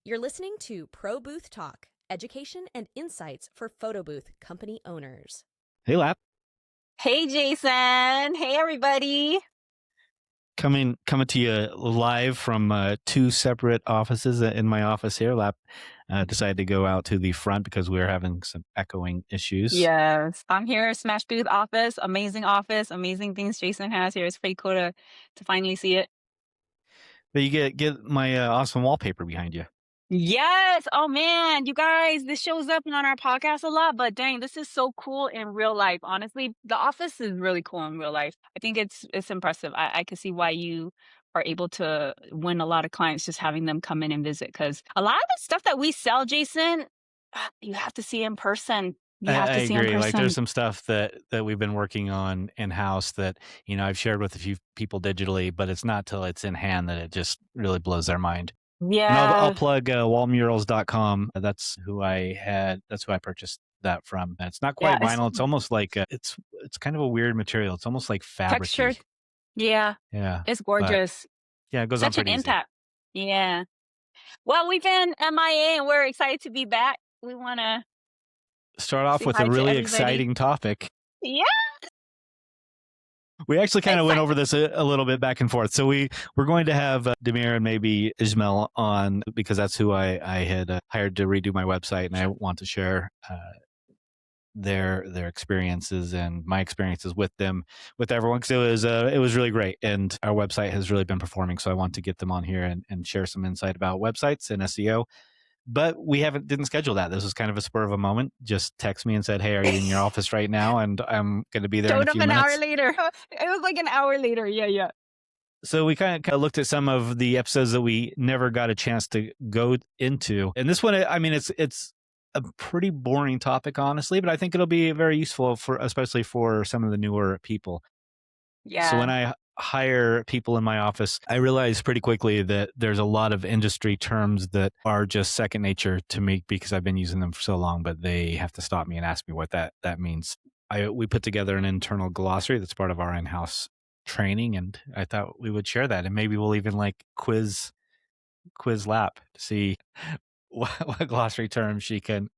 You're listening to Pro Booth Talk, education and insights for photo booth company owners. Hey, Lap. Hey, Jason. Hey, everybody. Coming to you live from two separate offices. In my office here, Lap decided to go out to the front because we were having some echoing issues. Yes, I'm here at Smash Booth office. Amazing things Jason has here. It's pretty cool to finally see it. But you get my awesome wallpaper behind you. Yes. Oh man, you guys, this shows up on our podcast a lot, but dang, this is so cool in real life. Honestly, the office is really cool in real life. I think it's impressive. I can see why you are able to win a lot of clients just having them come in and visit, because a lot of the stuff that we sell, Jason, you have to see in person. You have I to see in agree. Like person. there's some stuff that we've been working on in-house that, I've shared with a few people digitally, but it's not till it's in hand that it just really blows their mind. And I'll Yeah. plug wallmurals.com. That's who I purchased that from. It's not quite Yeah. vinyl. It's almost like it's kind of a weird material. It's almost like Texture. fabricy. Yeah. Yeah. It's But gorgeous. yeah, it goes on Such an pretty easy. impact. Yeah. Well, we've been MIA and we're excited to be back. We want to Start off say with hi a to really everybody. exciting topic. Yeah. We actually kind of went over this a little bit back and forth. So we're going to have Demir and maybe Ismail on because that's who I had hired to redo my website, and I want to share their experiences and my experiences with them with everyone, because it was really great, and our website has really been performing. So I want to get them on here and share some insight about websites and SEO. But we didn't schedule that. This was kind of a spur of a moment. Just text me and said, "Hey, are you in your office right now?" And I'm going to be there in a Showed up few an minutes. hour later. It was like an hour later. Yeah. So we kind of looked at some of the episodes that we never got a chance to go into. And this one, I mean, it's a pretty boring topic, honestly, but I think it'll be very useful especially for some of the newer people. Yeah. So when I hire people in my office, I realize pretty quickly that there's a lot of industry terms that are just second nature to me because I've been using them for so long, but they have to stop me and ask me what that means. We put together an internal glossary that's part of our in-house training, and I thought we would share that, and maybe we'll even like quiz Lap to see what glossary terms she can.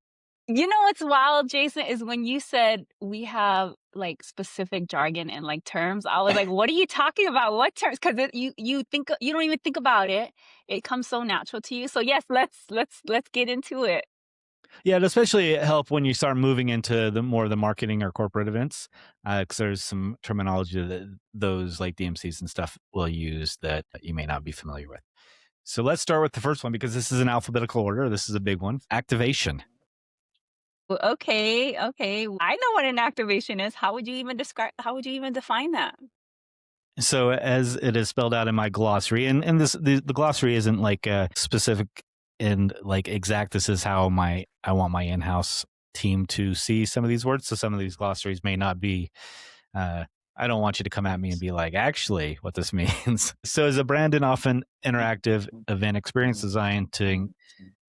You know what's wild, Jason, is when you said we have like specific jargon and like terms. I was like, what are you talking about? What terms? Because you think you don't even think about it. It comes so natural to you. So yes, let's get into it. Yeah, it especially help when you start moving into the more of the marketing or corporate events, because there's some terminology that those like DMCs and stuff will use that you may not be familiar with. So let's start with the first one because this is in alphabetical order. This is a big one. Activation. Well, okay. I know what an activation is. How would you even define that? So as it is spelled out in my glossary, and the glossary isn't like specific and like exact. This is how I want my in-house team to see some of these words. So some of these glossaries may not be. I don't want you to come at me and be like, actually, what this means. So as a brand and often interactive event experience designed to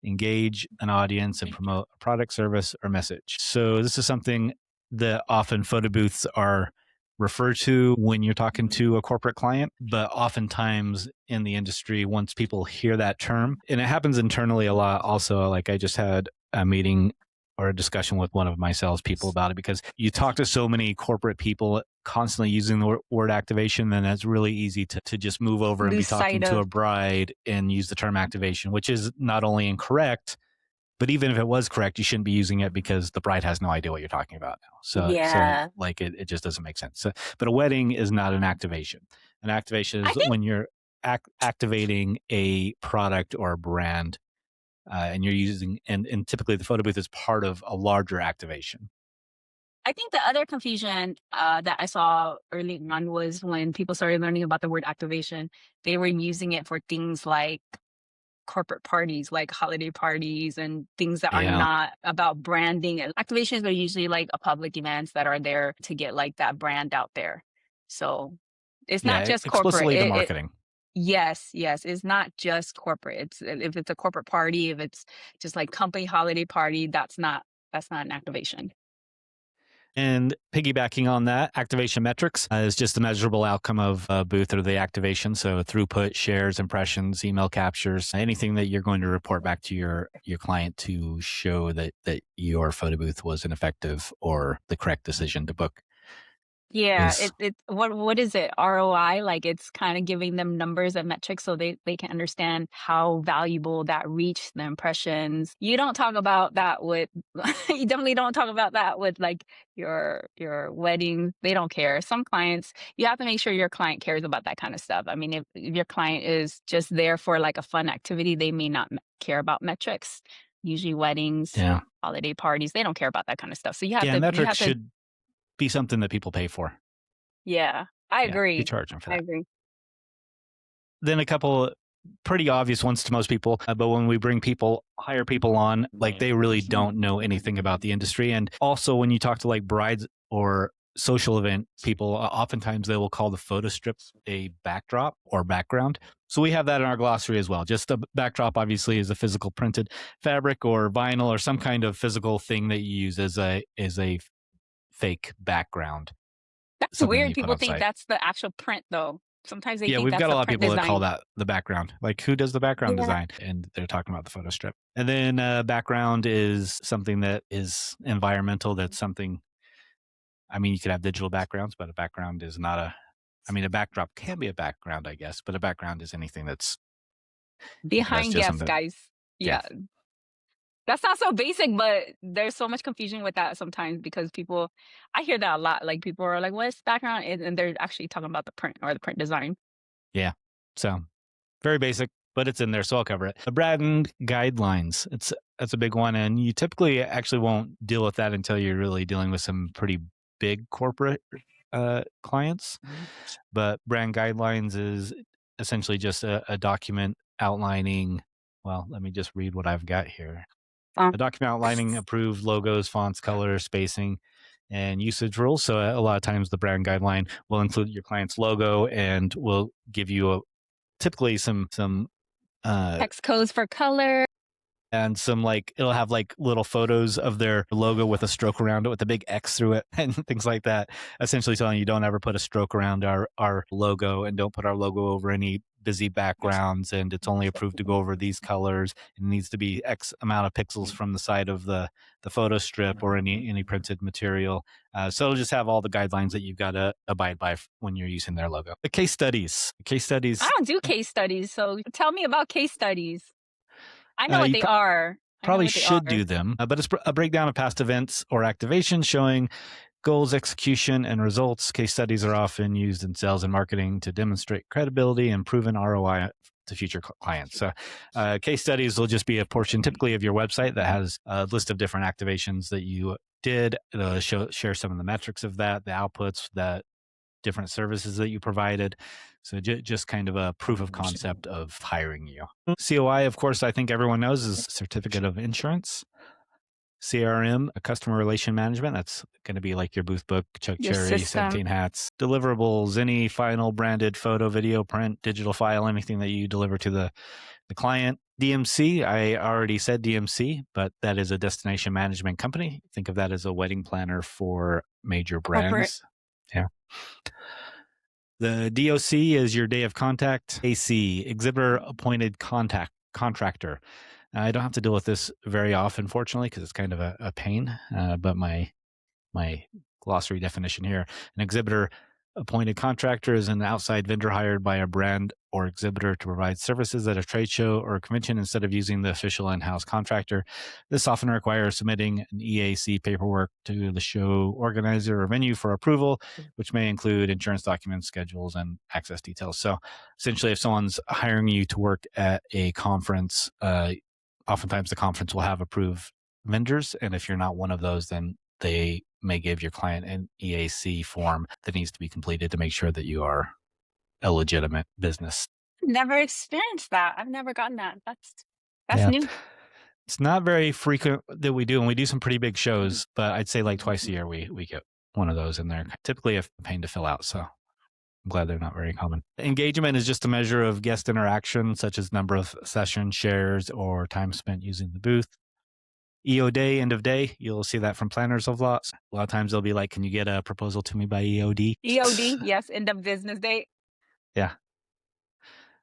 engage an audience and promote a product, service, or message. So this is something that often photo booths are referred to when you're talking to a corporate client, but oftentimes in the industry, once people hear that term, and it happens internally a lot also, like I just had a meeting or a discussion with one of my salespeople about it, because you talk to so many corporate people constantly using the word activation, then it's really easy to just move over and be talking to a bride and use the term activation, which is not only incorrect, but even if it was correct, you shouldn't be using it because the bride has no idea what you're talking about now. So like it just doesn't make sense. So, but a wedding is not an activation. An activation is when you're activating a product or a brand, and you're using, and typically the photo booth is part of a larger activation. I think the other confusion that I saw early on was when people started learning about the word activation, they were using it for things like corporate parties, like holiday parties and things that are not about branding. And activations are usually like a public events that are there to get like that brand out there. So it's not just corporate. Explicitly the marketing. Yes. It's not just corporate. If it's a corporate party, if it's just like company holiday party, that's not an activation. And piggybacking on that, activation metrics is just the measurable outcome of a booth or the activation. So throughput, shares, impressions, email captures, anything that you're going to report back to your client to show that your photo booth was an effective or the correct decision to book. Yeah, what is it? ROI? Like it's kind of giving them numbers and metrics so they can understand how valuable that reach, the impressions. You don't talk about that with you definitely don't talk about that with like your wedding. They don't care. Some clients, you have to make sure your client cares about that kind of stuff. I mean, if your client is just there for like a fun activity, they may not care about metrics. Usually weddings, Yeah. holiday parties, they don't care about that kind of stuff. So Metrics should be something that people pay for. Yeah, I Yeah, you agree. charge them for I that. agree. Then a couple pretty obvious ones to most people, but when we hire people on, like they really don't know anything about the industry. And also when you talk to like brides or social event people, oftentimes they will call the photo strip a backdrop or background. So we have that in our glossary as well. Just a backdrop obviously is a physical printed fabric or vinyl or some kind of physical thing that you use as a fake background. That's Something that weird. you put People on think site. that's the actual print, though. Sometimes they Yeah, think we've that's got a the lot of print people that call design. that the background. Like, who does the background Yeah. design? And they're talking about the photo strip. And then background is something that is environmental. That's something, I mean, you could have digital backgrounds, but a background is not a backdrop can be a background, I guess, but a background is anything that's Behind just guests, something. guys. Yeah. Yeah. That's not so basic, but there's so much confusion with that sometimes because I hear that a lot. Like people are like, what's background? And they're actually talking about the print or the print design. Yeah. So very basic, but it's in there, so I'll cover it. The brand guidelines. That's a big one, and you typically actually won't deal with that until you're really dealing with some pretty big corporate clients. But brand guidelines is essentially just a document outlining. Well, let me just read what I've got here. A document outlining approved logos, fonts, colors, spacing, and usage rules. So a lot of times the brand guideline will include your client's logo and will give you typically some Text codes for color. and some like it'll have like little photos of their logo with a stroke around it with a big X through it and things like that. Essentially telling you don't ever put a stroke around our logo and don't put our logo over any busy backgrounds, and it's only approved to go over these colors. It needs to be X amount of pixels from the side of the photo strip or any printed material. So it'll just have all the guidelines that you've got to abide by when you're using their logo. The case studies. I don't do case studies, so tell me about case studies. I know what you they are. I know probably what they should are. do them, but it's a breakdown of past events or activations showing goals, execution, and results. Case studies are often used in sales and marketing to demonstrate credibility and proven ROI to future clients. So case studies will just be a portion typically of your website that has a list of different activations that you did. It'll share some of the metrics of that, the outputs, the different services that you provided. So just kind of a proof of concept of hiring you. COI, of course, I think everyone knows is Certificate of Insurance. CRM, a customer relation management. That's going to be like your booth book, Chuck Your Cherry, system. 17 hats. Deliverables, any final branded photo, video, print, digital file, anything that you deliver to the client. DMC, I already said DMC, but that is a destination management company. Think of that as a wedding planner for major brands. Corporate. Yeah. The DOC is your day of contact. AC, exhibitor appointed contractor. I don't have to deal with this very often, fortunately, because it's kind of a pain. But my glossary definition here: an exhibitor appointed contractor is an outside vendor hired by a brand or exhibitor to provide services at a trade show or a convention instead of using the official in-house contractor. This often requires submitting an EAC paperwork to the show organizer or venue for approval, which may include insurance documents, schedules, and access details. So essentially, if someone's hiring you to work at a conference, oftentimes the conference will have approved vendors. And if you're not one of those, then they may give your client an EAC form that needs to be completed to make sure that you are a legitimate business. Never experienced that. I've never gotten that. That's new. It's not very frequent that we do, and we do some pretty big shows, but I'd say like twice a year we get one of those in there. Typically a pain to fill out, so I'm glad they're not very common. Engagement is just a measure of guest interaction, such as number of sessions, shares, or time spent using the booth. EO day, end of day. You'll see that from planners a lot. A lot of times they'll be like, "Can you get a proposal to me by EOD?" EOD, yes, end of business day. Yeah.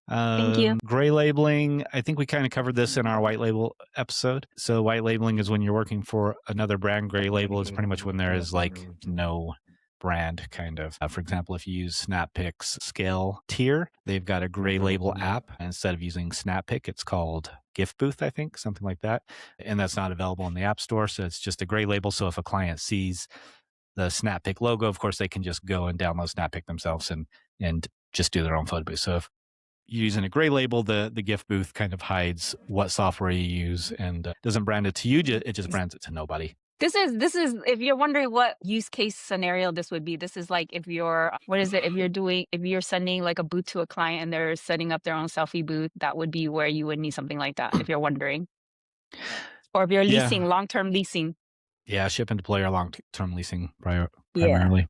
Thank you. Gray labeling. I think we kind of covered this in our white label episode. So white labeling is when you're working for another brand. Gray label is pretty much when there is like no brand kind of. For example, if you use Snappick's scale tier, they've got a gray label app. Instead of using Snappick, it's called Gift Booth, I think, something like that. And that's not available in the App Store. So it's just a gray label. So if a client sees the Snappick logo, of course, they can just go and download Snappick themselves and just do their own photo booth. So if you're using a gray label, the gift booth kind of hides what software you use and doesn't brand it to you. It just brands it to nobody. This is if you're wondering what use case scenario this would be, this is like if you're if you're sending like a booth to a client and they're setting up their own selfie booth, that would be where you would need something like that if you're wondering. Or if you're leasing, long-term leasing. Yeah, ship and deploy or long-term leasing primarily.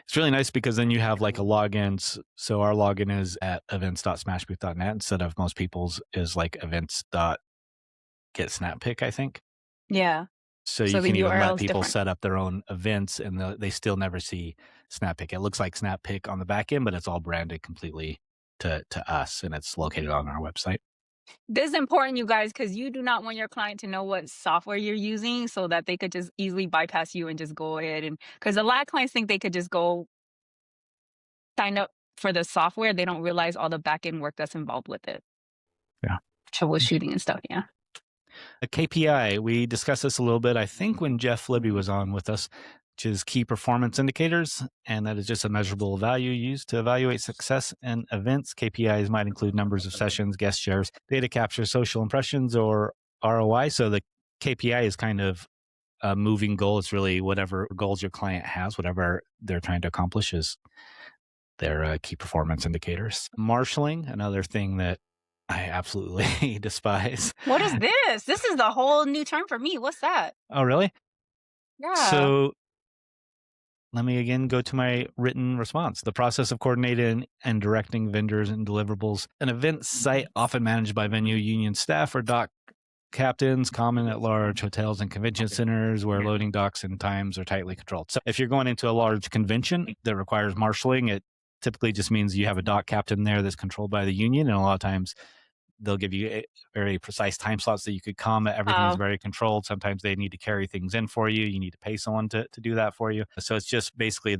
It's really nice because then you have like a login. So our login is at events.smashbooth.net instead of most people's is like events.getsnappick, I think. Yeah. So you can even let people set up their own events and they still never see Snappick. It looks like Snappick on the back end, but it's all branded completely to us and it's located on our website. This is important, you guys, because you do not want your client to know what software you're using so that they could just easily bypass you and just go ahead and because a lot of clients think they could just go sign up for the software. They don't realize all the back end work that's involved with it. Yeah. Troubleshooting and stuff. Yeah. A KPI, we discussed this a little bit, I think, when Jeff Libby was on with us, which is key performance indicators. And that is just a measurable value used to evaluate success in events. KPIs might include numbers of sessions, guest shares, data capture, social impressions, or ROI. So the KPI is kind of a moving goal. It's really whatever goals your client has, whatever they're trying to accomplish is their key performance indicators. Marshalling, another thing that I absolutely despise. What is this? This is the whole new term for me. What's that? Oh, really? Yeah. So let me again go to my written response. The process of coordinating and directing vendors and deliverables. An event site often managed by venue union staff or dock captains, common at large hotels and convention centers where loading docks and times are tightly controlled. So if you're going into a large convention that requires marshaling, it typically just means you have a dock captain there that's controlled by the union. And a lot of times they'll give you very precise time slots that you could come. Everything is very controlled. Sometimes they need to carry things in for you. You need to pay someone to do that for you. So it's just basically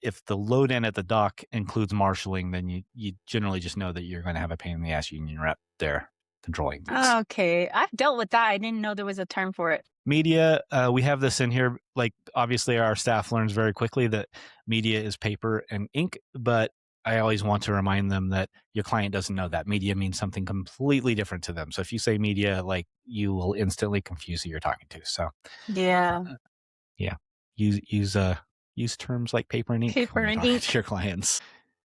if the load in at the dock includes marshaling, then you generally just know that you're going to have a pain in the ass union rep there controlling things. Okay. I've dealt with that. I didn't know there was a term for it. Media, we have this in here. Like, obviously, our staff learns very quickly that media is paper and ink, but I always want to remind them that your client doesn't know that. Media means something completely different to them. So if you say media, like, you will instantly confuse who you're talking to. So yeah, use terms like paper and ink when you're talking to your clients.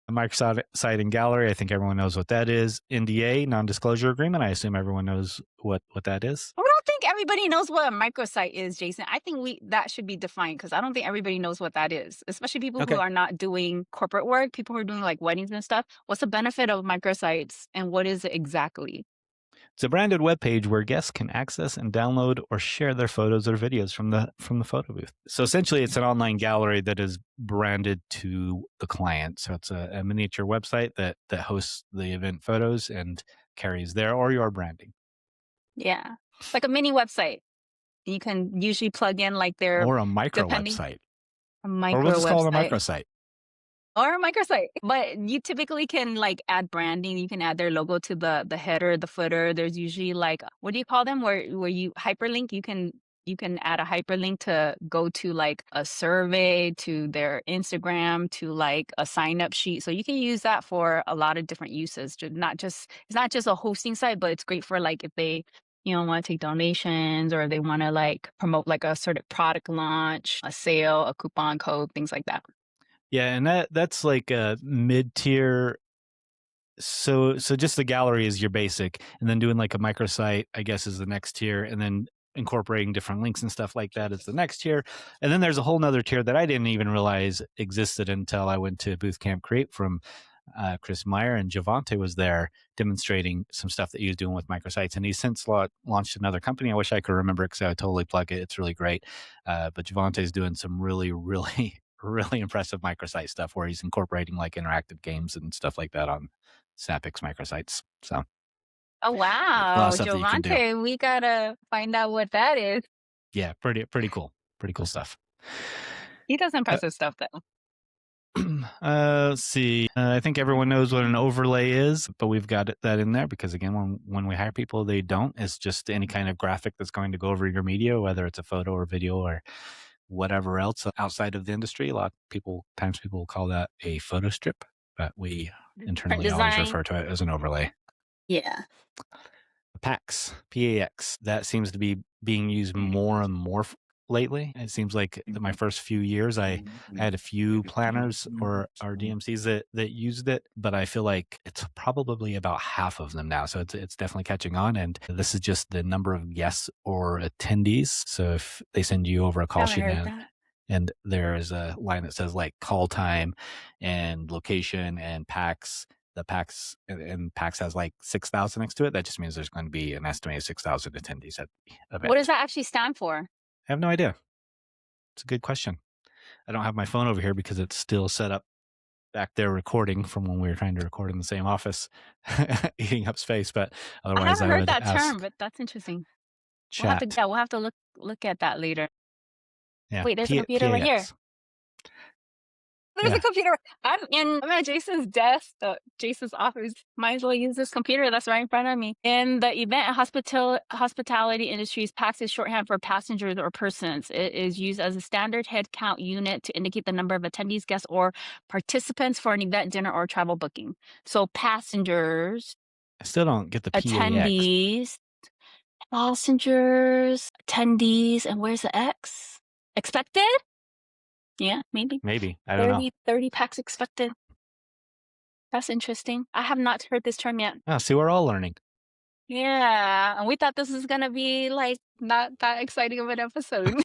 A microsite and gallery, I think everyone knows what that is. NDA, non-disclosure agreement, I assume everyone knows what that is. I don't think everybody knows what a microsite is, Jason. I think that should be defined because I don't think everybody knows what that is, especially people who are not doing corporate work, people who are doing like weddings and stuff. What's the benefit of microsites and what is it exactly? It's a branded web page where guests can access and download or share their photos or videos from the photo booth. So essentially, it's an online gallery that is branded to the client. So it's a miniature website that hosts the event photos and carries their or your branding. Yeah, it's like a mini website. You can usually plug in like their or a micro website. A micro or what's website. called a microsite. Or a microsite. But you typically can like add branding. You can add their logo to the header, the footer. There's usually like, what do you call them? Where you hyperlink, you can add a hyperlink to go to like a survey, to their Instagram, to like a sign up sheet. So you can use that for a lot of different uses. It's not just a hosting site, but it's great for like if they want to take donations or they want to like promote like a certain product launch, a sale, a coupon code, things like that. Yeah, and that's like a mid-tier. So just the gallery is your basic, and then doing like a microsite, I guess, is the next tier, and then incorporating different links and stuff like that is the next tier. And then there's a whole nother tier that I didn't even realize existed until I went to Booth Camp Create from Chris Meyer, and Javante was there demonstrating some stuff that he was doing with microsites. And he's since launched another company. I wish I could remember it because I would totally plug it. It's really great. But Javante's doing some really, really, really impressive microsite stuff where he's incorporating like interactive games and stuff like that on SnapX microsites. So, Oh, a lot wow. of stuff that you can do. Javante, we got to find out what that is. Yeah, pretty cool. Pretty cool stuff. He does impressive stuff, though. Let's see. I think everyone knows what an overlay is, but we've got that in there because, again, when we hire people, they don't. It's just any kind of graphic that's going to go over your media, whether it's a photo or video or whatever else outside of the industry. A lot of times people will call that a photo strip, but we internally always refer to it as an overlay. Yeah. PAX, PAX, that seems to be being used more and more lately. It seems like my first few years, I had a few planners or DMCs that used it, but I feel like it's probably about half of them now. So it's definitely catching on. And this is just the number of guests or attendees. So if they send you over a call sheet and there is a line that says like call time and location and PAX, the PAX and PAX has like 6,000 next to it. That just means there's going to be an estimated 6,000 attendees at the event. What does that actually stand for? I have no idea. It's a good question. I don't have my phone over here because it's still set up back there recording from when we were trying to record in the same office, eating up space. But otherwise, I haven't heard that term, but that's interesting. Chat. We'll have to look at that later. Yeah. Wait, there's a computer right here. There's a computer. I'm at Jason's desk, Jason's office. Might as well use this computer that's right in front of me. In the event and hospitality industries, PAX is shorthand for passengers or persons. It is used as a standard head count unit to indicate the number of attendees, guests, or participants for an event, dinner, or travel booking. So passengers. I still don't get the attendees, passengers, attendees, and where's the X? Expected? Yeah, maybe. I don't know. 30 PAX expected. That's interesting. I have not heard this term yet. Oh, see, we're all learning. Yeah, and we thought this was going to be like not that exciting of an episode.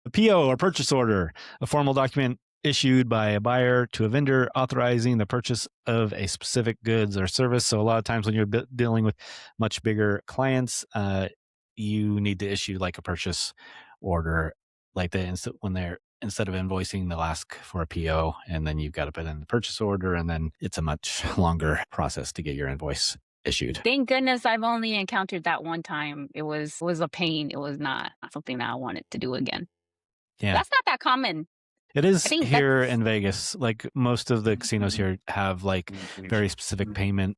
A PO or purchase order, a formal document issued by a buyer to a vendor authorizing the purchase of a specific goods or service. So a lot of times when you're dealing with much bigger clients, you need to issue like a purchase order like that. Instead of invoicing, they'll ask for a PO, and then you've got to put in the purchase order, and then it's a much longer process to get your invoice issued. Thank goodness I've only encountered that one time. It was a pain. It was not something that I wanted to do again. Yeah. That's not that common. It is here in Vegas. Like most of the casinos here have like very specific payment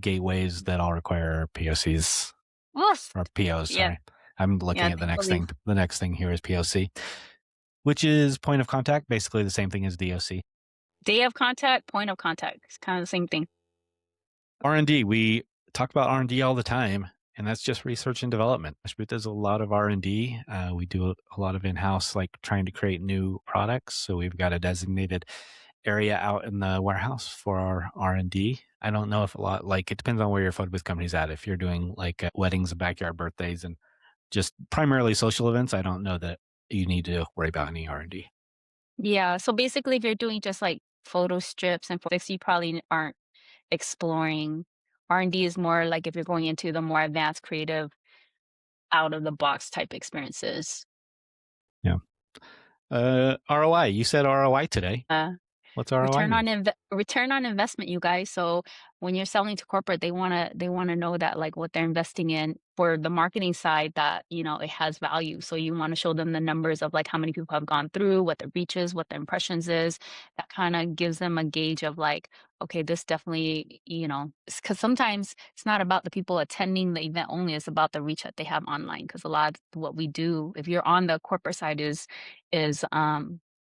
gateways that all require POCs or POs. Sorry. Yeah. I'm looking at the next thing. The next thing here is POC, which is point of contact, basically the same thing as DOC. Day of contact, point of contact. It's kind of the same thing. R&D. We talk about R&D all the time, and that's just research and development. Ashbut does a lot of R&D. We do a lot of in-house, like trying to create new products. So we've got a designated area out in the warehouse for our R&D. I don't know if it depends on where your photo booth company's at. If you're doing like weddings and backyard birthdays and just primarily social events, I don't know that you need to worry about any R&D. Yeah. So basically, if you're doing just like photo strips and photos, you probably aren't exploring. R&D is more like if you're going into the more advanced, creative, out of the box type experiences. Yeah. ROI. You said ROI today. What's ROI? Return on investment, you guys. So when you're selling to corporate, they wanna know that like what they're investing in for the marketing side, that it has value. So you want to show them the numbers of like how many people have gone through, what the reach is, what the impressions is. That kind of gives them a gauge of like, okay, this definitely, because sometimes it's not about the people attending the event only, it's about the reach that they have online. Because a lot of what we do, if you're on the corporate side, is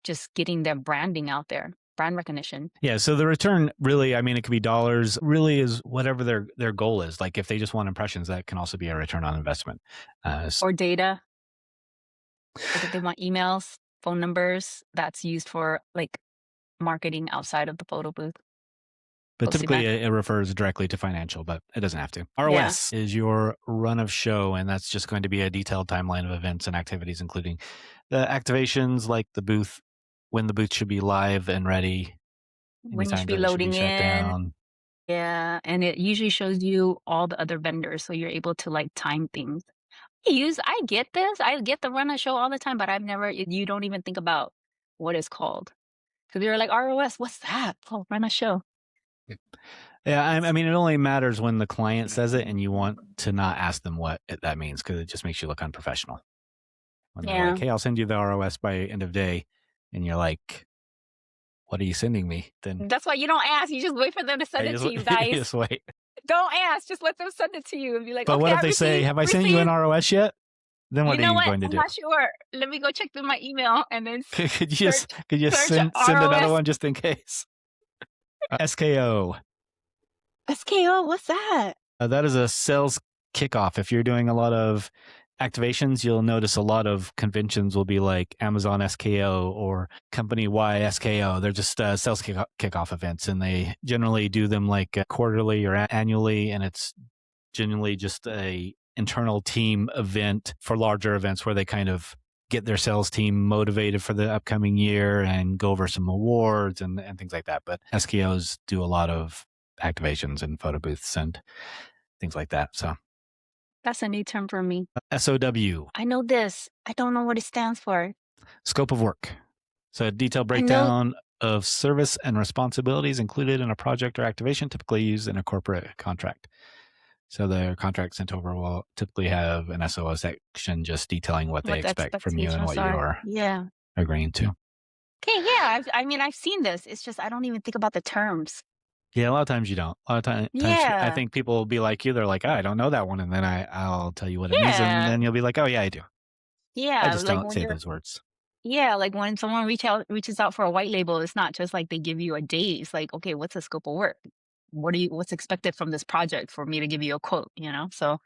just getting their branding out there. Brand recognition. Yeah. So the return really, I mean, it could be dollars, really is whatever their goal is. Like if they just want impressions, that can also be a return on investment. Or data. Like if they want emails, phone numbers, that's used for like marketing outside of the photo booth. But typically it refers directly to financial, but it doesn't have to. ROS is your run of show, and that's just going to be a detailed timeline of events and activities, including the activations like the booth, when the booth should be live and ready, when you should Anytime be that it should be loading shut in. down. Yeah, and it usually shows you all the other vendors, so you're able to, like, time things. I get this, I get the run a show all the time, but I've never you don't even think about what it's called. Because 'Cause you're like, "ROS, what's that?" "Oh, run a show." Yeah, I mean, it only matters when the client says it and you want to not ask them what that means because it just makes you look unprofessional. When they're Yeah. like, "Hey, I'll send you the ROS by end of day," and you're like, "What are you sending me?" Then That's why you don't ask, you just wait for them to send I it just to you, you guys. just wait. Don't ask, just let them send it to you and be like, But "Okay, what if I they say, received "Have I sent you an received." ROS yet?" Then You what are know you what? going to I'm do? not sure. Let me go check through my email and then Could you search send another ROS. one just in case? SKO. SKO, what's that? That is a sales kickoff. If you're doing a lot of activations, you'll notice a lot of conventions will be like Amazon SKO or Company Y SKO. They're just sales kickoff events, and they generally do them like quarterly or annually, and it's generally just a internal team event for larger events where they kind of get their sales team motivated for the upcoming year and go over some awards and things like that. But SKOs do a lot of activations and photo booths and things like that. So That's a new term for me. SOW, I know this. I don't know what it stands for. scope of work. So a detailed I know breakdown of service and responsibilities included in a project or activation, typically used in a corporate contract. So the contract sent over will typically have an SOO section just detailing what they what the expect from you and what expectations you are. are Yeah. agreeing to. Okay, yeah. I mean, I've seen this. It's just I don't even think about the terms. Yeah, a lot of times you don't. A lot of times I Yeah. think people will be like you. They're like, oh, I don't know that one. And then I'll tell you what it means. And Yeah. then you'll be like, oh, yeah, I do. I Yeah. just Like don't when say you're those words. yeah, like when someone reaches out for a white label, it's not just like they give you a date. It's like, okay, what's the scope of work? What's expected from this project for me to give you a quote, you know? So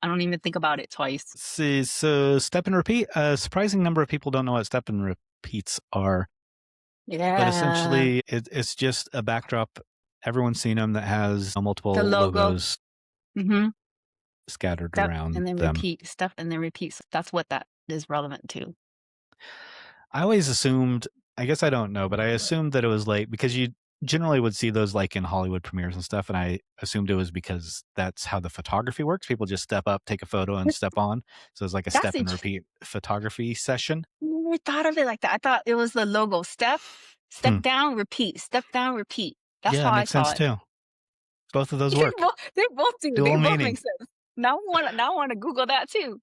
I don't even think about it twice. See, so step and repeat. A surprising number of people don't know what step and repeats are, but Yeah. essentially it's just a backdrop. Everyone's seen them that has The multiple logo. logos Mm-hmm. scattered Step around and then them. repeat. Step and then repeat. So that's what that is relevant to. I always assumed, I guess I don't know, but I assumed that it was like because you generally would see those like in Hollywood premieres and stuff. And I assumed it was because that's how the photography works. People just step up, take a photo, and step on. So it's like a That's step and interesting. repeat photography session. Never thought of it like that. I thought it was the logo. Step Hmm. down, repeat. Step down, repeat. That's Yeah, how it I makes saw sense it. too. Both of those work. They both do. They Dual both meaning. make sense. Now I want to Google that too.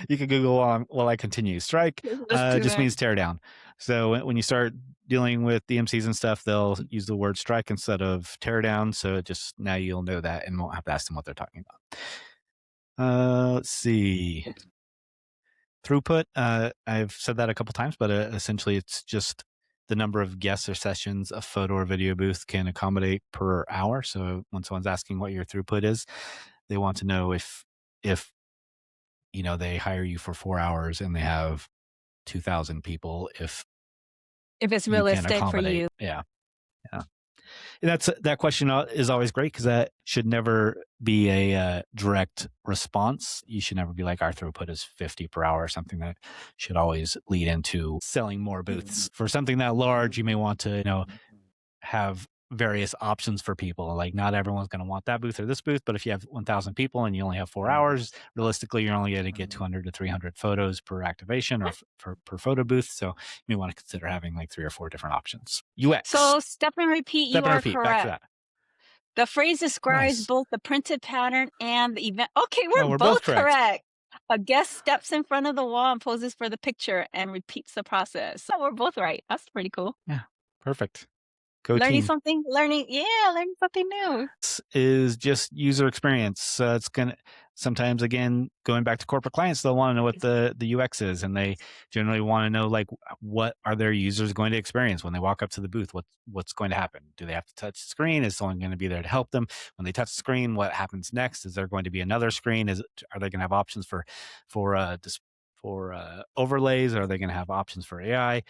You can Google while I continue. Strike Let's do just that. means tear down. So when you start dealing with DMCs and stuff, they'll use the word strike instead of tear down. So it just now you'll know that and won't have to ask them what they're talking about. Let's see. Throughput. I've said that a couple times, but essentially it's just the number of guests or sessions a photo or video booth can accommodate per hour. So when someone's asking what your throughput is, they want to know if they hire you for 4 hours and they have 2,000 people, if If it's you can realistic for accommodate. you. Yeah. Yeah. And that question is always great because that should never be a direct response. You should never be like, our throughput is 50 per hour or something. That should always lead into selling more booths. For something that large, you may want to, have various options for people. Like not everyone's going to want that booth or this booth, but if you have 1,000 people and you only have 4 hours, realistically, you're only going to get 200 to 300 photos per activation or per photo booth. So you may want to consider having like 3 or 4 different options. UX. So step and repeat, Step you and are repeat. Back to correct. that. The phrase describes Nice. both the printed pattern and the event. Okay, Oh, we're we're both both correct. correct. A guest steps in front of the wall and poses for the picture and repeats the process. So we're both right. That's pretty cool. Yeah. Perfect. Go Learning team. something, learning something new. This is just user experience. It's going to sometimes, again, going back to corporate clients, they'll want to know what the UX is, and they generally want to know like what are their users going to experience when they walk up to the booth. What's going to happen? Do they have to touch the screen? Is someone going to be there to help them when they touch the screen? What happens next? Is there going to be another screen? Are they going to have options for overlays? Are they going to have options for AI?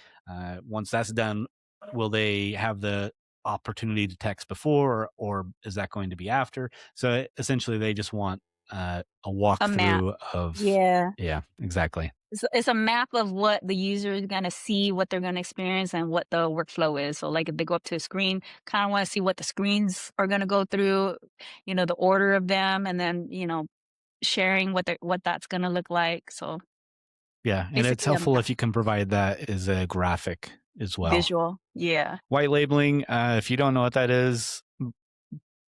Once that's done, will they have the opportunity to text before, or is that going to be after? So essentially they just want a A map. walkthrough of, Yeah. yeah, exactly. It's a map of what the user is gonna see, what they're gonna experience, and what the workflow is. So, like, if they go up to a screen, kind of want to see what the screens are gonna go through, the order of them, and then sharing what that's gonna look like. So Yeah, and it's basically, a helpful map, if you can provide that as a graphic as well. visual. Yeah. White labeling, if you don't know what that is,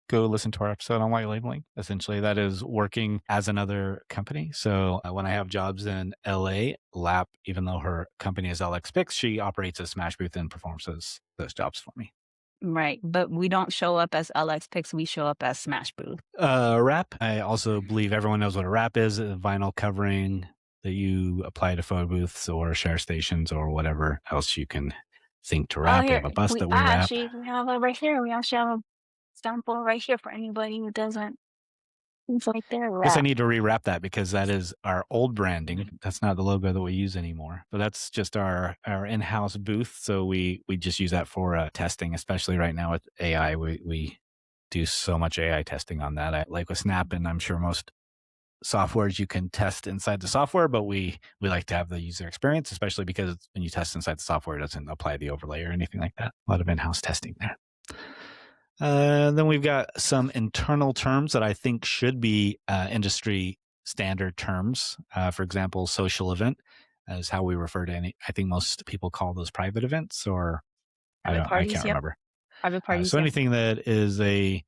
go listen to our episode on white labeling. Essentially, that is working as another company. So when I have jobs in LA, Lap, even though her company is LX Pix, she operates a Smash booth and performs those jobs for me. Right. But we don't show up as LX Picks. We show up as Smash Booth. Wrap. I also believe everyone knows what a wrap is, a vinyl covering that you apply to photo booths or share stations or whatever else you can think to Oh, wrap. We here have a bus we that we I wrap. actually we have it right here. We actually have a sample right here for anybody who doesn't. It's right there. Guess I Wrap. need to rewrap that because that is our old branding. That's not the logo that we use anymore. But that's just our in-house booth. So we just use that for testing, especially right now with AI. We do so much AI testing on that. Like with Snap, and I'm sure most softwares you can test inside the software, but we like to have the user experience, especially because when you test inside the software, it doesn't apply the overlay or anything like that. A lot of in-house testing there. Then we've got some internal terms that I think should be industry standard terms. For example, social event is how we refer to any. I think most people call those private events, or Private I parties. can't Yep. remember. Private parties. So Yep. anything that is a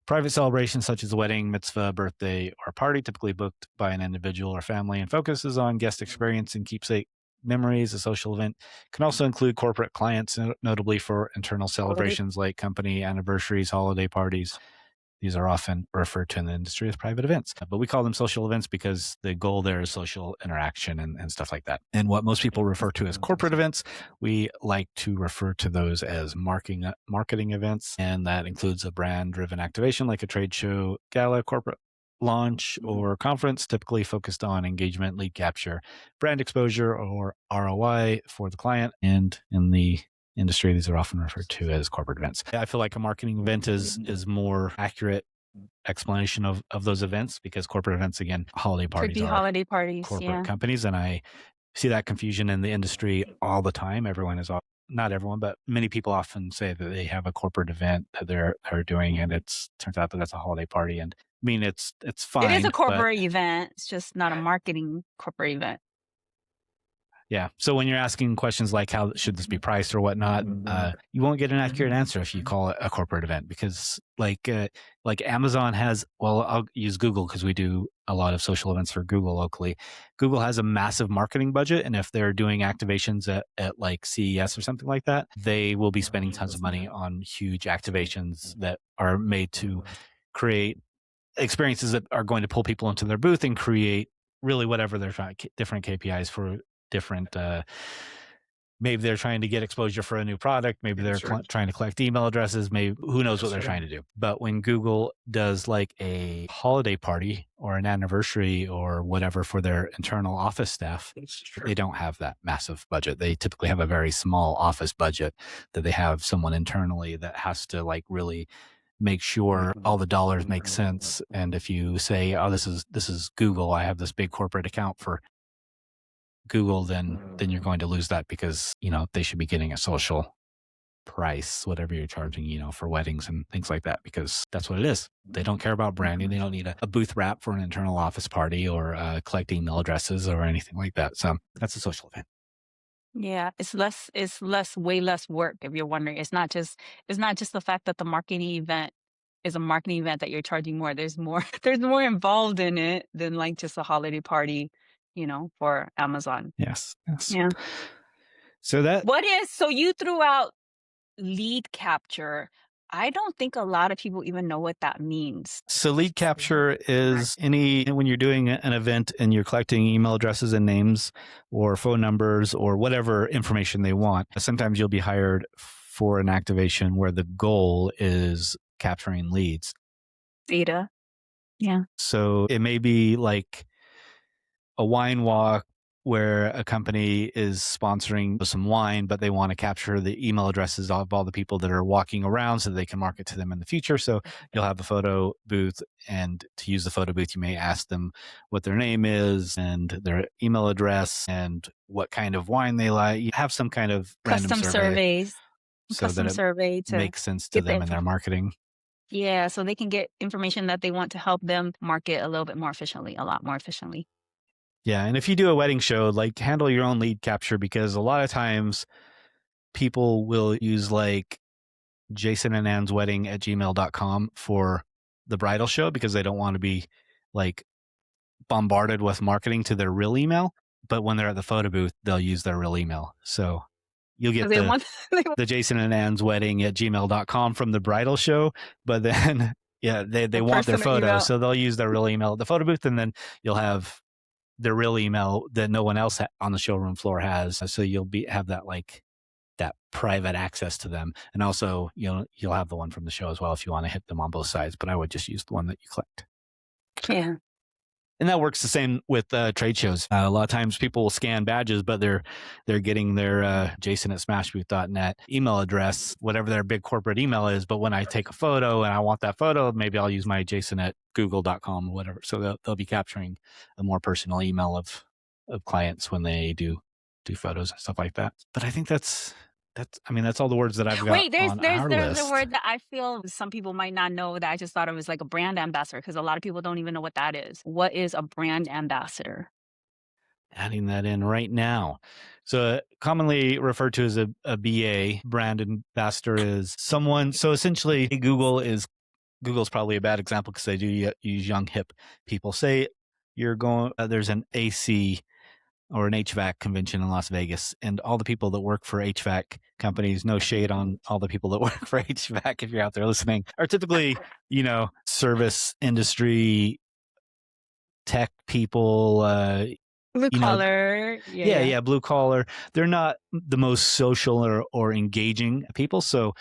private celebration, such as a wedding, mitzvah, birthday, or party, typically booked by an individual or family, and focuses on guest experience and keepsake memories. A social event can also include corporate clients, notably for internal Holiday. celebrations like company anniversaries, holiday parties. These are often referred to in the industry as private events, but we call them social events because the goal there is social interaction and stuff like that. And what most people refer to as corporate events, we like to refer to those as marketing events. And that includes a brand driven activation like a trade show, gala, corporate launch, or conference, typically focused on engagement, lead capture, brand exposure, or ROI for the client. And in the industry, these are often referred to as corporate events. I feel like a marketing event is more accurate explanation of those events, because corporate events, again, holiday Could parties be are holiday parties. corporate Yeah. companies, and I see that confusion in the industry all the time. Not everyone, but many people often say that they have a corporate event that they're doing, and turns out that that's a holiday party. And I mean, it's It is a fine, but corporate event. It's just not a marketing corporate event. yeah. So when you're asking questions like how should this be priced or whatnot, you won't get an accurate answer if you call it a corporate event, because like Amazon has, well, I'll use Google because we do a lot of social events for Google locally. Google has a massive marketing budget, and if they're doing activations at like CES or something like that, they will be spending tons of money on huge activations that are made to create experiences that are going to pull people into their booth and create really whatever they're trying, different KPIs for different maybe they're trying to get exposure for a new product, maybe they're trying to collect email addresses, maybe who knows what they're trying to do. But when Google does like a holiday party or an anniversary or whatever for their internal office staff, they don't have that massive budget. They typically have a very small office budget that they have someone internally that has to like really make sure all the dollars make sense. And if you say, oh, this is Google, I have this big corporate account for Google, then you're going to lose that, because they should be getting a social price, whatever you're charging, for weddings and things like that, because that's what it is. They don't care about branding. They don't need a booth wrap for an internal office party or collecting email addresses or anything like that. So that's a social event. Yeah, way less work, if you're wondering. It's not just the fact that the marketing event is a marketing event that you're charging more. There's more there's more involved in it than like just a holiday party, for Amazon. Yes. Yeah. So you threw out lead capture. I don't think a lot of people even know what that means. So lead capture is when you're doing an event and you're collecting email addresses and names or phone numbers or whatever information they want. Sometimes you'll be hired for an activation where the goal is capturing leads. Data. Yeah. So it may be like a wine walk where a company is sponsoring some wine, but they want to capture the email addresses of all the people that are walking around so they can market to them in the future. So you'll have a photo booth, and to use the photo booth, you may ask them what their name is and their email address and what kind of wine they like. You have some kind of random Custom survey surveys, so that custom it survey to makes sense to get the them in their info. marketing. Yeah, so they can get information that they want to help them market a little bit more efficiently, a lot more efficiently. Yeah. And if you do a wedding show, like handle your own lead capture, because a lot of times people will use like jasonandann'swedding@gmail.com for the bridal show because they don't want to be like bombarded with marketing to their real email. But when they're at the photo booth, they'll use their real email. So you'll get They want the jasonandann'swedding@gmail.com from the bridal show, but then yeah, they a want their personal photo, email. so they'll use their real email at the photo booth, and then you'll have their real email that no one else on the showroom floor has. So you'll have that like that private access to them, and also you'll have the one from the show as well if you want to hit them on both sides. But I would just use the one that you clicked. Yeah. And that works the same with trade shows. A lot of times people will scan badges, but they're getting their jason@smashbooth.net email address, whatever their big corporate email is. But when I take a photo and I want that photo, maybe I'll use my jason@google.com or whatever. So they'll be capturing a more personal email of clients when they do photos and stuff like that. But I think that's all the words that I've got. Wait, there's on our a list. word that I feel some people might not know that I just thought of as like a brand ambassador, because a lot of people don't even know what that is. What is a brand ambassador? Adding that in right now. So commonly referred to as a BA, brand ambassador, is someone. So essentially Google's probably a bad example because they do use young hip people. Say you're going, there's an AC or an HVAC convention in Las Vegas, and all the people that work for HVAC companies, no shade on all the people that work for HVAC if you're out there listening, are typically, service industry tech people, Blue collar. Yeah, blue collar. They're not the most social or engaging people. So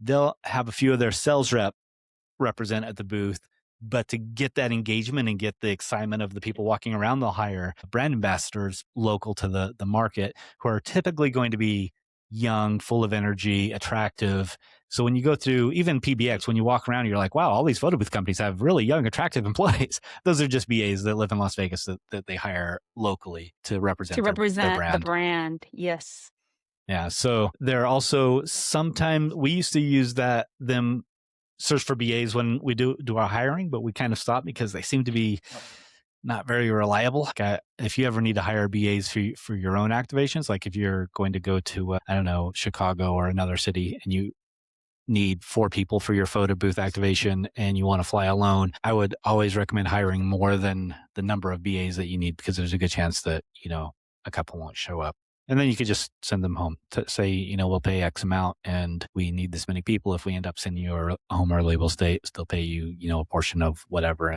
they'll have a few of their sales represent at the booth. But to get that engagement and get the excitement of the people walking around, they'll hire brand ambassadors local to the market who are typically going to be young, full of energy, attractive. So when you go through even PBX, when you walk around, you're like, wow, all these photo booth companies have really young, attractive employees. Those are just BAs that live in Las Vegas that they hire locally to represent their brand. The brand. Yes. Yeah. So they're also sometimes we used to use them search for BAs when we do our hiring, but we kind of stopped because they seem to be not very reliable. Like if you ever need to hire BAs for your own activations, like if you're going to go to, I don't know, Chicago or another city and you need 4 people for your photo booth activation and you want to fly alone, I would always recommend hiring more than the number of BAs that you need, because there's a good chance that, a couple won't show up. And then you could just send them home to say, we'll pay X amount and we need this many people. If we end up sending you home early, we'll still pay you, a portion of whatever.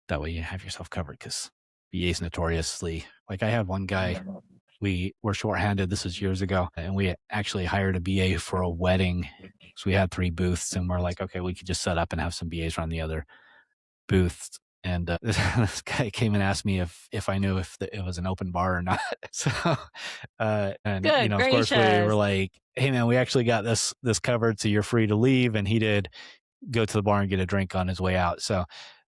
That way you have yourself covered, because BA's notoriously, like I had one guy, we were shorthanded. This was years ago. And we actually hired a BA for a wedding. So we had 3 booths and we're like, okay, we could just set up and have some BAs run the other booths. And this guy came and asked me if I knew if it was an open bar or not. So, and Good, of course we were like, hey man, we actually got this covered, so you're free to leave. And he did go to the bar and get a drink on his way out. So,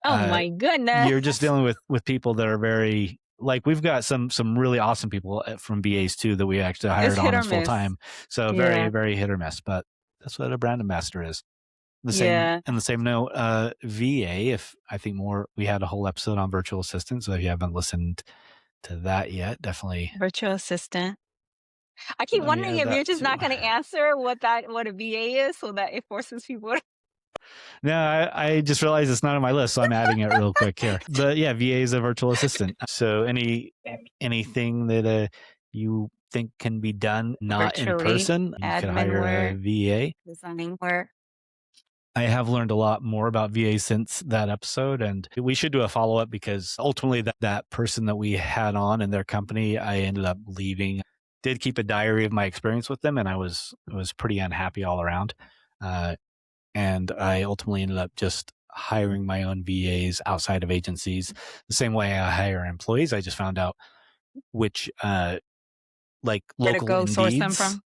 oh my goodness, you're just dealing with people that are very, like, we've got some really awesome people from BAs too that we actually hired on as full time. So very, very hit or miss, but that's what a brand ambassador is. The same note, VA, if I think we had a whole episode on virtual assistants. So if you haven't listened to that yet, definitely. Virtual assistant. I keep wondering if you're just not going to answer what a VA is, so that it forces people. No, I just realized it's not on my list, so I'm adding it real quick here. But yeah, VA is a virtual assistant. So anything that you think can be done not virtually, in person, you can hire a VA. Designing work. I have learned a lot more about VA since that episode, and we should do a follow-up, because ultimately that person that we had on in their company, I ended up leaving. Did keep a diary of my experience with them, and I was pretty unhappy all around. And I ultimately ended up just hiring my own VAs outside of agencies. The same way I hire employees, I just found out which like Where to local go source them Indeeds. from?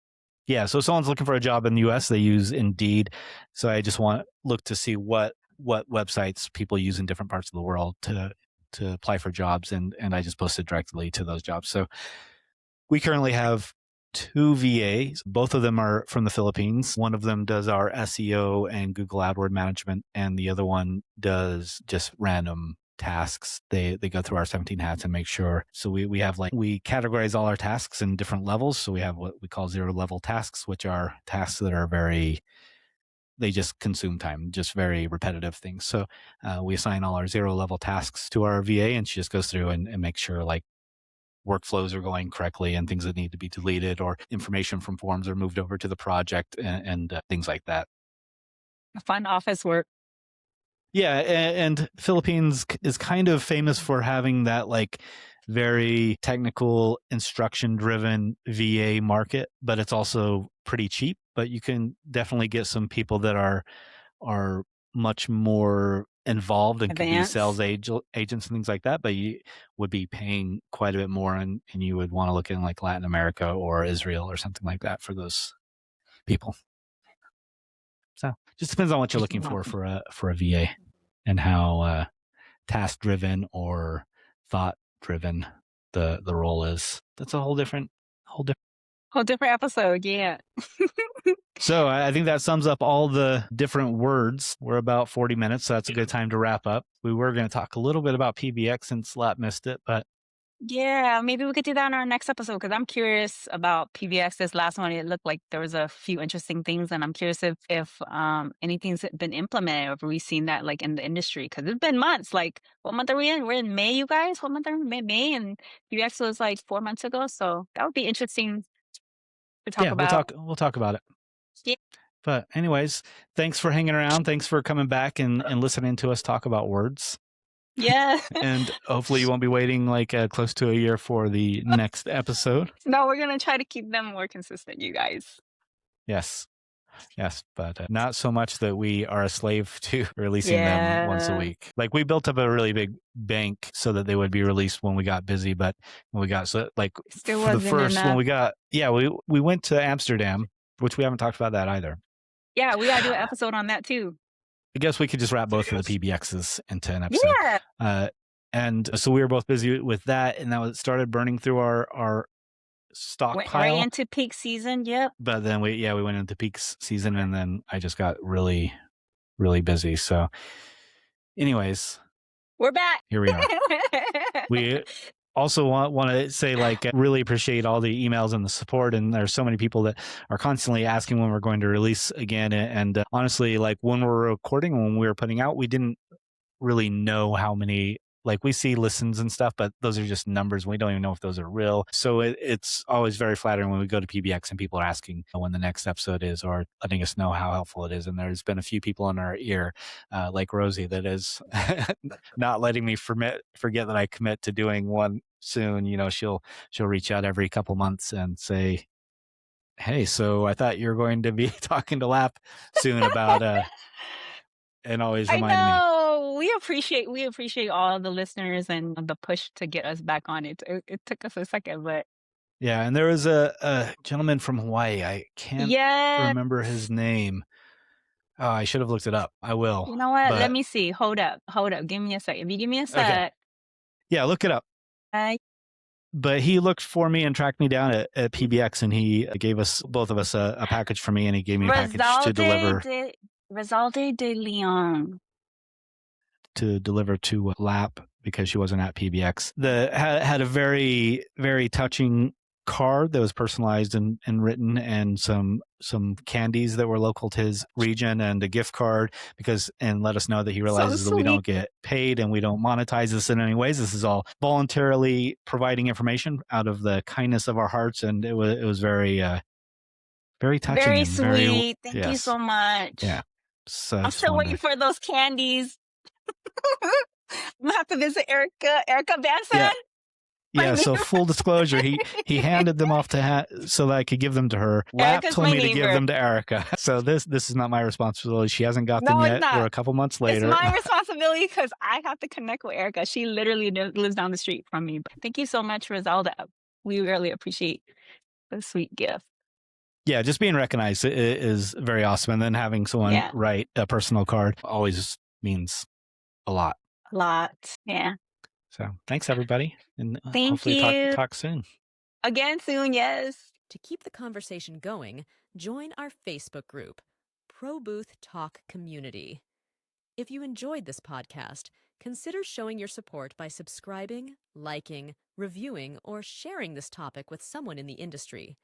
Yeah, so if someone's looking for a job in the U.S., they use Indeed. So I just look to see what websites people use in different parts of the world to apply for jobs, and I just post it directly to those jobs. So we currently have 2 VAs. Both of them are from the Philippines. One of them does our SEO and Google AdWord management, and the other one does just random tasks. They go through our 17 hats and make sure. So we have we categorize all our tasks in different levels. So we have what we call 0 level tasks, which are tasks that are they just consume time, just very repetitive things. So we assign all our 0 level tasks to our VA, and she just goes through and makes sure workflows are going correctly and things that need to be deleted or information from forms are moved over to the project and things like that. Fun office work. Yeah, and Philippines is kind of famous for having that very technical, instruction-driven VA market, but it's also pretty cheap. But you can definitely get some people that are much more involved and could be sales agents and things like that, but you would be paying quite a bit more, and you would want to look in Latin America or Israel or something like that for those people. So just depends on what you're looking for a VA and how task driven or thought driven the role is. That's a whole different episode. Yeah. So I think that sums up all the different words. We're about 40 minutes, so that's a good time to wrap up. We were going to talk a little bit about PBX since Lap missed it, but yeah, maybe we could do that in our next episode, because I'm curious about PBX. This last one, it looked like there was a few interesting things, and I'm curious if anything's been implemented, or if we've seen that in the industry, because it's been months. What month are we in? We're in May, you guys. What month are we in? May, and PBX was 4 months ago, so that would be interesting to talk about. We'll talk about it. Yeah. But anyways, thanks for hanging around. Thanks for coming back and listening to us talk about words. Yeah. And hopefully you won't be waiting close to a year for the next episode. No, we're going to try to keep them more consistent, you guys. Yes, but not so much that we are a slave to releasing them once a week. We built up a really big bank so that they would be released when we got busy, but when we got Still for the first enough. when we got we went to Amsterdam, which we haven't talked about that either. Yeah, we got to do an episode on that too. I guess we could just wrap both of the PBXs into an episode. Yeah. And so we were both busy with that, and that started burning through our stockpile. Right into peak season. Yep. But then we went into peak season, and then I just got really, really busy. So anyways, we're back. Here we are. We also want to say really appreciate all the emails and the support, and there's so many people that are constantly asking when we're going to release again, and honestly, when we're recording, when we were putting out, we didn't really know how many we see listens and stuff, but those are just numbers. We don't even know if those are real. So it's always very flattering when we go to PBX and people are asking when the next episode is, or letting us know how helpful it is. And there's been a few people in our ear, like Rosie, that is not letting me forget that I commit to doing one soon. She'll reach out every couple months and say, hey, so I thought you were going to be talking to Lap soon about and always remind me. I know. We appreciate all the listeners and the push to get us back on it. It took us a second, but yeah. And there was a gentleman from Hawaii. I can't remember his name. Oh, I should have looked it up. I will. You know what? Let me see. Hold up. Give me a sec. If you give me a sec. Okay. Yeah, look it up. But he looked for me and tracked me down at PBX, and he gave us, both of us, a package for me, and he gave me a package to deliver. Resalde de Leon. To deliver to Lap because she wasn't at PBX. Had a very, very touching card that was personalized and written, and some candies that were local to his region, and a gift card and let us know that he realizes that we don't get paid and we don't monetize this in any ways. This is all voluntarily providing information out of the kindness of our hearts, and it was very very touching. Very sweet. Thank you so much. Yeah. So I'm still waiting for those candies. I'm gonna have to visit Erica Benson. Yeah. So full disclosure, he handed them off so that I could give them to her. Lap told me to give them to Erica. So this is not my responsibility. She hasn't got them yet. We're a couple months later. It's my responsibility. responsibility because I have to connect with Erica. She literally lives down the street from me. But thank you so much, Roselda. We really appreciate the sweet gift. Yeah, just being recognized is very awesome. And then having someone Yeah. write a personal card always means a lot. A lot. Yeah. So thanks, everybody. And Thank hopefully you. talk soon. Again soon, yes. To keep the conversation going, join our Facebook group, Pro Booth Talk Community. If you enjoyed this podcast, consider showing your support by subscribing, liking, reviewing, or sharing this topic with someone in the industry.